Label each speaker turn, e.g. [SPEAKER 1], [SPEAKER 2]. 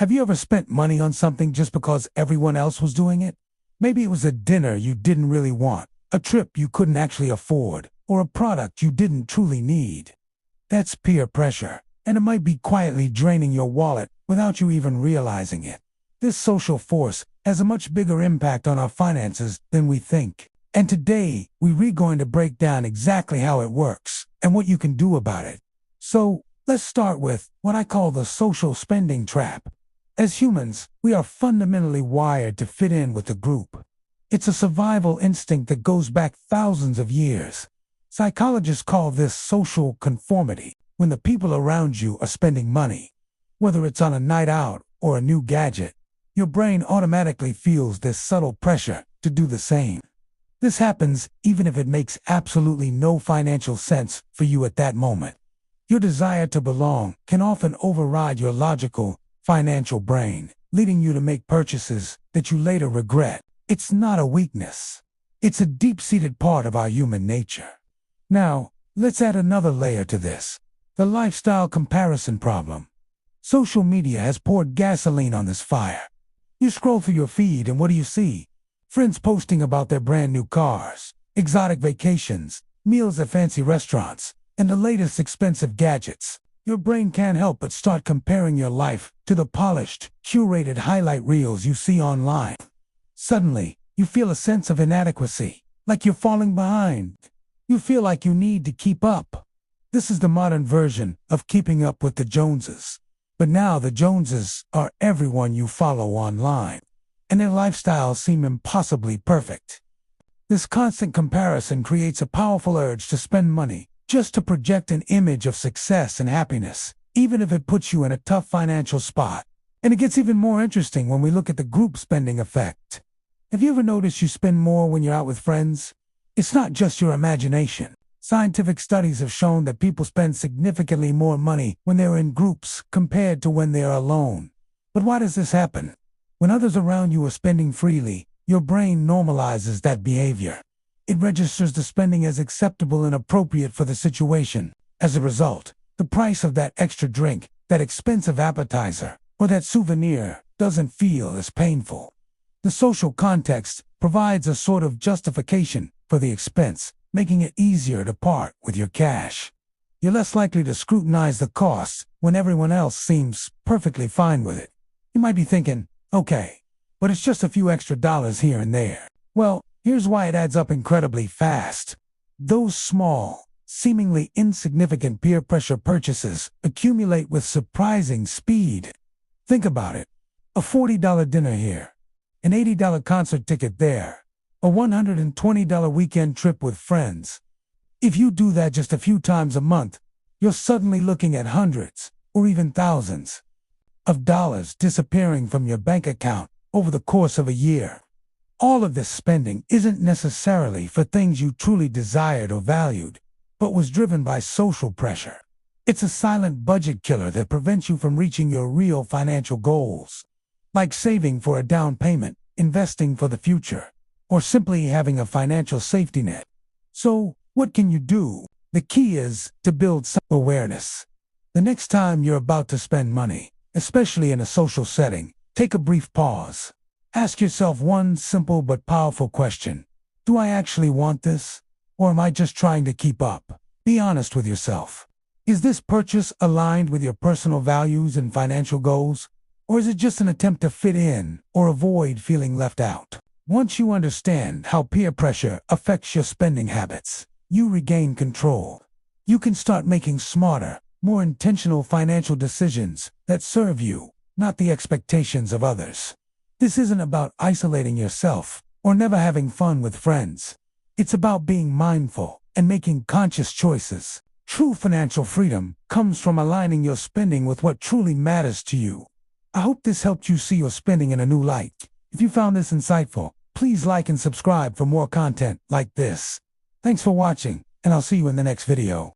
[SPEAKER 1] Have you ever spent money on something just because everyone else was doing it? Maybe it was a dinner you didn't really want, a trip you couldn't actually afford, or a product you didn't truly need. That's peer pressure, and it might be quietly draining your wallet without you even realizing it. This social force has a much bigger impact on our finances than we think. And today, we're going to break down exactly how it works and what you can do about it. So, let's start with what I call the social spending trap. As humans, we are fundamentally wired to fit in with the group. It's a survival instinct that goes back thousands of years. Psychologists call this social conformity, when the people around you are spending money. Whether it's on a night out or a new gadget, your brain automatically feels this subtle pressure to do the same. This happens even if it makes absolutely no financial sense for you at that moment. Your desire to belong can often override your logical, financial brain, leading you to make purchases that you later regret. It's not a weakness. It's a deep-seated part of our human nature. Now, let's add another layer to this: the lifestyle comparison problem. Social media has poured gasoline on this fire. You scroll through your feed and what do you see? Friends posting about their brand new cars, exotic vacations, meals at fancy restaurants, and the latest expensive gadgets. Your brain can't help but start comparing your life to the polished, curated highlight reels you see online. Suddenly, you feel a sense of inadequacy, like you're falling behind. You feel like you need to keep up. This is the modern version of keeping up with the Joneses. But now the Joneses are everyone you follow online, and their lifestyles seem impossibly perfect. This constant comparison creates a powerful urge to spend money just to project an image of success and happiness, even if it puts you in a tough financial spot. And it gets even more interesting when we look at the group spending effect. Have you ever noticed you spend more when you're out with friends? It's not just your imagination. Scientific studies have shown that people spend significantly more money when they're in groups compared to when they're alone. But why does this happen? When others around you are spending freely, your brain normalizes that behavior. It registers the spending as acceptable and appropriate for the situation. As a result, the price of that extra drink, that expensive appetizer, or that souvenir doesn't feel as painful. The social context provides a sort of justification for the expense, making it easier to part with your cash. You're less likely to scrutinize the costs when everyone else seems perfectly fine with it. You might be thinking, okay, but it's just a few extra dollars here and there. Well, here's why it adds up incredibly fast. Those small, seemingly insignificant peer pressure purchases accumulate with surprising speed. Think about it. A $40 dinner here, an $80 concert ticket there, a $120 weekend trip with friends. If you do that just a few times a month, you're suddenly looking at hundreds, or even thousands, of dollars disappearing from your bank account over the course of a year. All of this spending isn't necessarily for things you truly desired or valued, but was driven by social pressure. It's a silent budget killer that prevents you from reaching your real financial goals, like saving for a down payment, investing for the future, or simply having a financial safety net. So, what can you do? The key is to build some awareness. The next time you're about to spend money, especially in a social setting, take a brief pause. Ask yourself one simple but powerful question. Do I actually want this? Or am I just trying to keep up? Be honest with yourself. Is this purchase aligned with your personal values and financial goals? Or is it just an attempt to fit in or avoid feeling left out? Once you understand how peer pressure affects your spending habits, you regain control. You can start making smarter, more intentional financial decisions that serve you, not the expectations of others. This isn't about isolating yourself or never having fun with friends. It's about being mindful and making conscious choices. True financial freedom comes from aligning your spending with what truly matters to you. I hope this helped you see your spending in a new light. If you found this insightful, please like and subscribe for more content like this. Thanks for watching, and I'll see you in the next video.